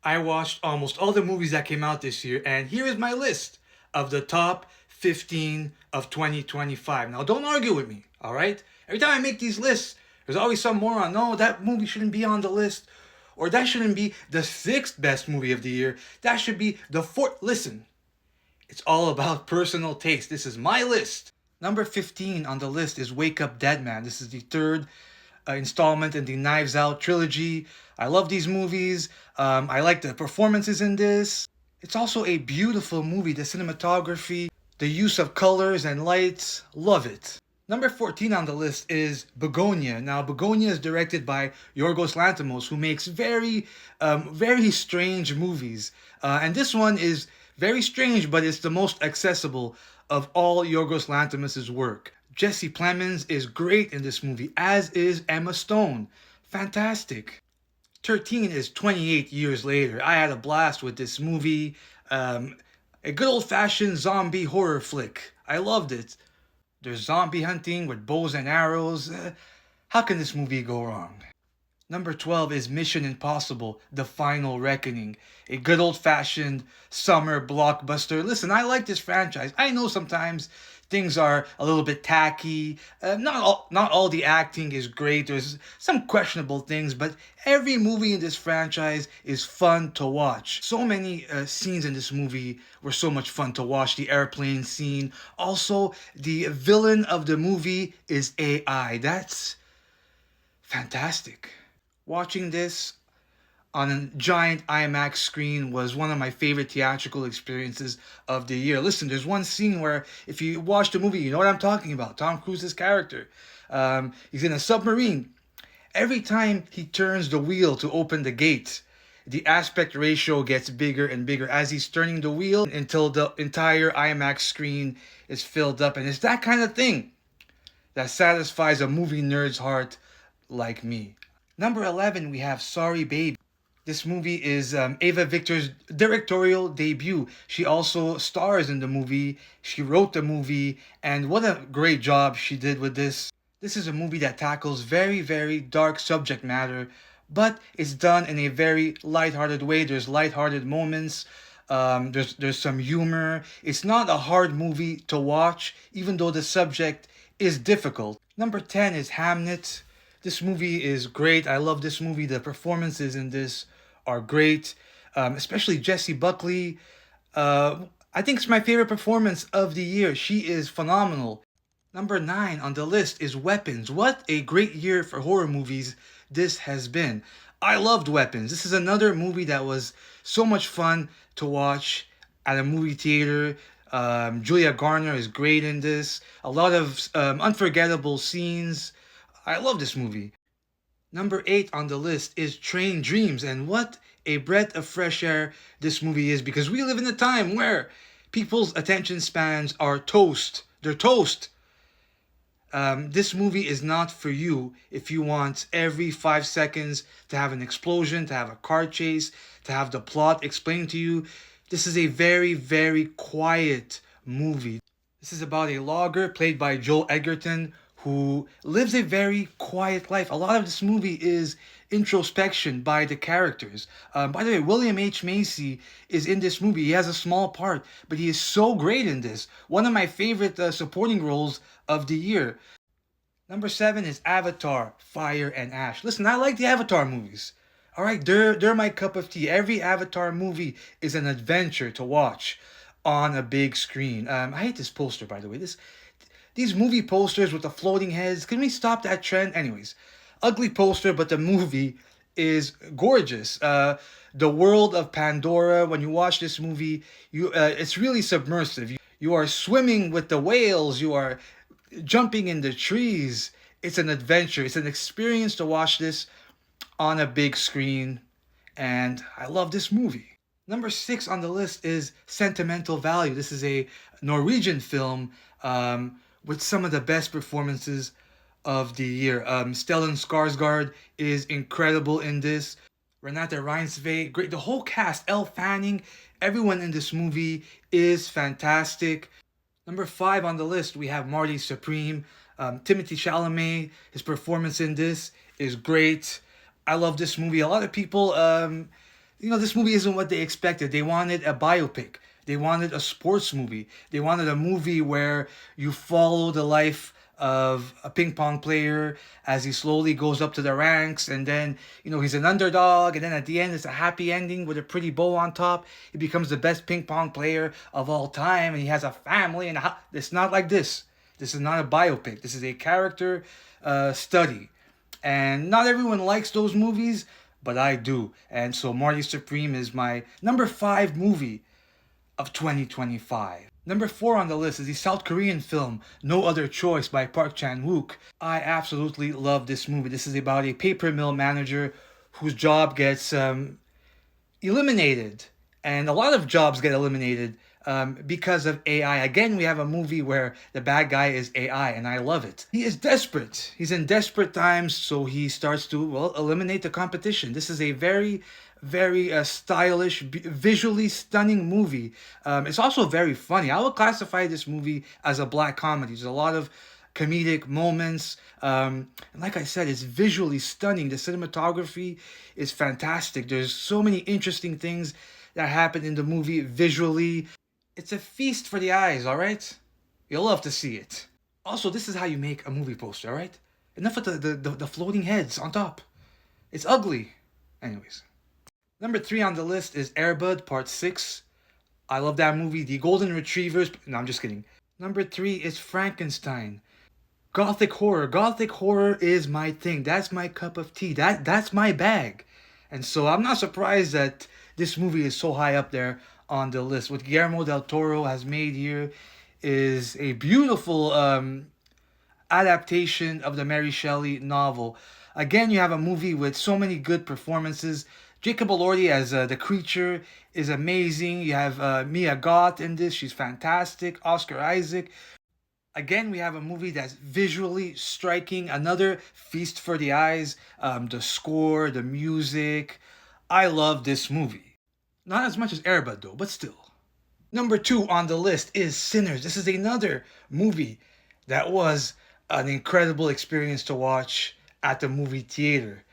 I watched almost all the movies that came out this year, and here is my list of the top 15 of 2025. Now, don't argue with me, all right? Every time I make these lists, there's always some moron. No, that movie shouldn't be on the list. Or that shouldn't be the sixth best movie of the year. That should be the fourth. Listen, it's all about personal taste. This is my list. Number 15 on the list is Wake Up Dead Man. This is the third installment in the Knives Out trilogy. I love these movies. I like the performances in this. It's also a beautiful movie. The cinematography, the use of colors and lights, love it. Number 14 on the list is Begonia. Now, Begonia is directed by Yorgos Lanthimos, who makes very strange movies. And this one is very strange, but it's the most accessible of all Yorgos Lanthimos' work. Jesse Plemons is great in this movie, as is Emma Stone. Fantastic. 13 is 28 years later. I had a blast with this movie. A good old-fashioned zombie horror flick. I loved it. There's zombie hunting with bows and arrows. How can this movie go wrong? Number 12 is Mission Impossible: The Final Reckoning. A good old-fashioned summer blockbuster. Listen, I like this franchise. I know sometimes things are a little bit tacky. Not all the acting is great. There's some questionable things, but every movie in this franchise is fun to watch. So many scenes in this movie were so much fun to watch. The airplane scene. Also, the villain of the movie is AI. That's fantastic. Watching this on a giant IMAX screen was one of my favorite theatrical experiences of the year. Listen, there's one scene where, if you watch the movie, you know what I'm talking about. Tom Cruise's character. He's in a submarine. Every time he turns the wheel to open the gate, the aspect ratio gets bigger and bigger as he's turning the wheel until the entire IMAX screen is filled up. And it's that kind of thing that satisfies a movie nerd's heart like me. Number 11, we have Sorry Baby. This movie is Ava Victor's directorial debut. She also stars in the movie. She wrote the movie, and what a great job she did with this. This is a movie that tackles very dark subject matter, but it's done in a very lighthearted way. There's lighthearted moments. There's some humor. It's not a hard movie to watch, even though the subject is difficult. Number 10 is Hamnet. This movie is great. I love this movie. The performances in this are great, especially Jessie Buckley. I think it's my favorite performance of the year. She is phenomenal. Number 9 on the list is Weapons. What a great year for horror movies this has been. I loved Weapons. This is another movie that was so much fun to watch at a movie theater. Julia Garner is great in this. A lot of unforgettable scenes. I love this movie. Number 8 on the list is Train Dreams, and what a breath of fresh air this movie is, because we live in a time where people's attention spans are toast. They're toast. This movie is not for you if you want every 5 seconds to have an explosion, to have a car chase, to have the plot explained to you. This is a very quiet movie. This is about a logger played by Joel Edgerton who lives a very quiet life. A lot of this movie is introspection by the characters. By the way, William H. Macy is in this movie. He has a small part, but he is so great in this. One of my favorite supporting roles of the year. Number 7 is Avatar: Fire and Ash. Listen, I like the Avatar movies. All right, they're my cup of tea. Every Avatar movie is an adventure to watch on a big screen. I hate this poster, by the way. These movie posters with the floating heads. Can we stop that trend? Anyways, ugly poster, but the movie is gorgeous. The world of Pandora. When you watch this movie, it's really submersive. You are swimming with the whales. You are jumping in the trees. It's an adventure. It's an experience to watch this on a big screen, and I love this movie. Number 6 on the list is Sentimental Value. This is a Norwegian film with some of the best performances of the year. Stellan Skarsgård is incredible in this. Renate Reinsve, great. The whole cast, Elle Fanning, everyone in this movie is fantastic. Number 5 on the list, we have Marty Supreme. Timothy Chalamet, his performance in this is great. I love this movie. A lot of people This movie isn't what they expected. They wanted a biopic. They wanted a sports movie. They wanted a movie where you follow the life of a ping pong player as he slowly goes up to the ranks, and then he's an underdog, and then at the end it's a happy ending with a pretty bow on top. He becomes the best ping pong player of all time, and he has a family. And it's not like this. This is not a biopic. This is a character study, and not everyone likes those movies, but I do. And so Marty Supreme is my number 5 movie of 2025. Number 4 on the list is the South Korean film No Other Choice by Park Chan-wook. I absolutely love this movie. This is about a paper mill manager whose job gets eliminated. And a lot of jobs get eliminated because of AI. Again, we have a movie where the bad guy is AI, and I love it. He is desperate. He's in desperate times, so he starts to, eliminate the competition. This is a very, very stylish, visually stunning movie. It's also very funny. I would classify this movie as a black comedy. There's a lot of comedic moments. And like I said, it's visually stunning. The cinematography is fantastic. There's so many interesting things that happen in the movie visually. It's a feast for the eyes, all right? You'll love to see it. Also, this is how you make a movie poster, all right? Enough with the floating heads on top. It's ugly. Anyways. Number 3 on the list is Air Bud Part 6. I love that movie. The Golden Retrievers. No, I'm just kidding. Number 3 is Frankenstein. Gothic horror. Gothic horror is my thing. That's my cup of tea. That's my bag. And so I'm not surprised that this movie is so high up there on the list. What Guillermo del Toro has made here is a beautiful adaptation of the Mary Shelley novel. Again, you have a movie with so many good performances. Jacob Elordi as the creature is amazing. You have Mia Goth in this. She's fantastic. Oscar Isaac. Again, we have a movie that's visually striking. Another feast for the eyes. The score, the music. I love this movie. Not as much as Air Bud though, but still. Number 2 on the list is Sinners. This is another movie that was an incredible experience to watch at the movie theater.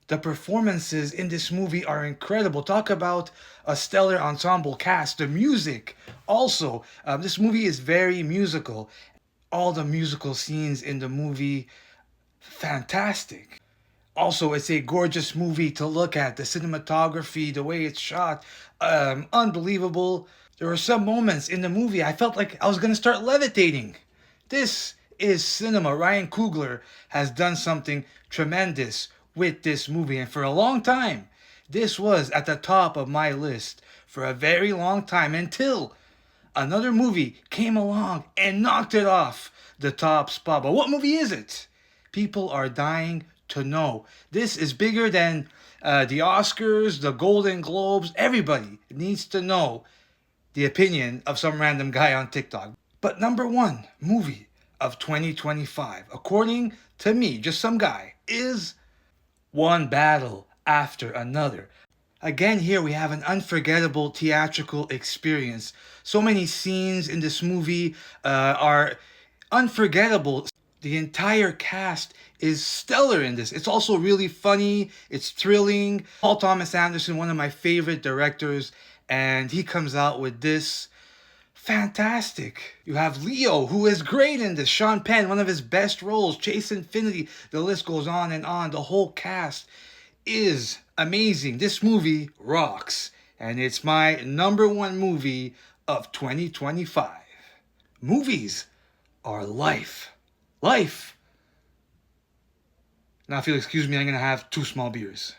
The performances in this movie are incredible. Talk about a stellar ensemble cast. The music also. This movie is very musical. All the musical scenes in the movie, fantastic. Also, it's a gorgeous movie to look at. The cinematography, the way it's shot, unbelievable. There were some moments in the movie I felt like I was going to start levitating. This is cinema. Ryan Coogler has done something tremendous with this movie. And for a long time, this was at the top of my list for a very long time until another movie came along and knocked it off the top spot. But what movie is it? People are dying to know. This is bigger than the Oscars, the Golden Globes. Everybody needs to know the opinion of some random guy on TikTok. But number 1 movie of 2025, according to me, just some guy, is One Battle After Another. Again, here we have an unforgettable theatrical experience. So many scenes in this movie are unforgettable. The entire cast is stellar in this. It's also really funny. It's thrilling. Paul Thomas Anderson, one of my favorite directors, and he comes out with this. Fantastic. You have Leo, who is great in this. Sean Penn, one of his best roles. Chase Infinity. The list goes on and on. The whole cast is amazing. This movie rocks. And it's my number 1 movie of 2025. Movies are life. Life. Now, if you'll excuse me, I'm going to have 2 small beers.